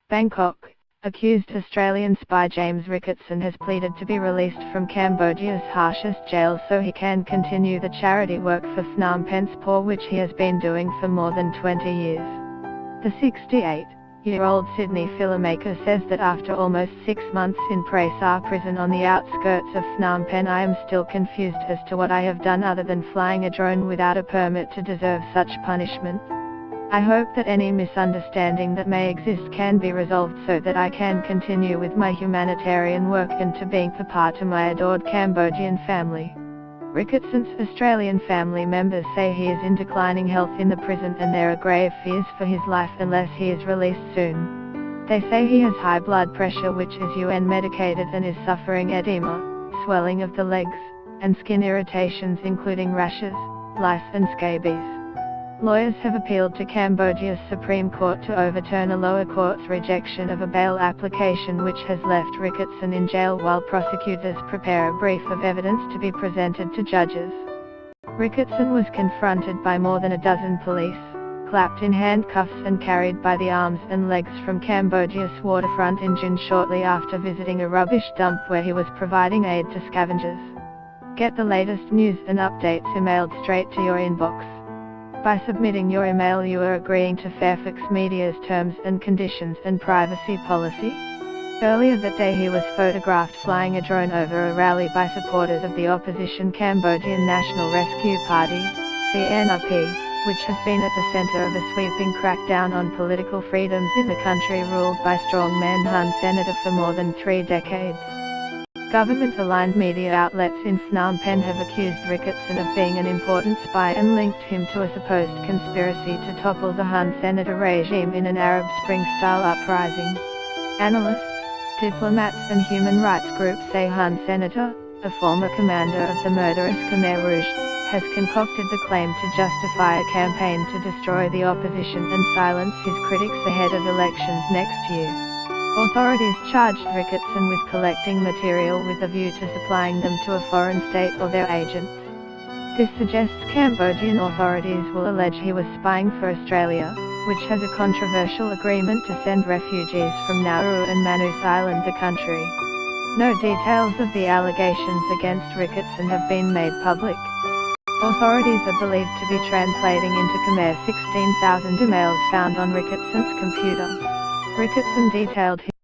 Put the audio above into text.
Bangkok, accused Australian spy James Ricketson has pleaded to be released from Cambodia's harshest jail so he can continue the charity work for Phnom Penh's poor, which he has been doing for more than 20 years. The 68-year-old Sydney filmmaker says that after almost 6 months in Praesar prison on the outskirts of Phnom Penh, I am still confused as to what I have done other than flying a drone without a permit to deserve such punishment. I hope that any misunderstanding that may exist can be resolved so that I can continue with my humanitarian work and to being papa to my adored Cambodian family. Ricketson's Australian family members say he is in declining health in the prison and there are grave fears for his life unless he is released soon. They say he has high blood pressure, which is UN medicated, and is suffering edema, swelling of the legs, and skin irritations including rashes, lice and scabies. Lawyers have appealed to Cambodia's Supreme Court to overturn a lower court's rejection of a bail application which has left Ricketson in jail while prosecutors prepare a brief of evidence to be presented to judges. Ricketson was confronted by more than a dozen police, clapped in handcuffs and carried by the arms and legs from Cambodia's waterfront in June shortly after visiting a rubbish dump where he was providing aid to scavengers. Get the latest news and updates emailed straight to your inbox. By submitting your email, you are agreeing to Fairfax Media's terms and conditions and privacy policy. Earlier that day he was photographed flying a drone over a rally by supporters of the opposition Cambodian National Rescue Party, CNRP, which has been at the center of a sweeping crackdown on political freedoms in the country ruled by strongman Hun Sen for more than 3 decades. Government-aligned media outlets in Phnom Penh have accused Ricketson of being an important spy and linked him to a supposed conspiracy to topple the Hun Sen regime in an Arab Spring-style uprising. Analysts, diplomats and human rights groups say Hun Sen, a former commander of the murderous Khmer Rouge, has concocted the claim to justify a campaign to destroy the opposition and silence his critics ahead of elections next year. Authorities charged Ricketson with collecting material with a view to supplying them to a foreign state or their agents. This suggests Cambodian authorities will allege he was spying for Australia, which has a controversial agreement to send refugees from Nauru and Manus Island the country. No details of the allegations against Ricketson have been made public. Authorities are believed to be translating into Khmer 16,000 emails found on Ricketson's computer. Ricketson detailed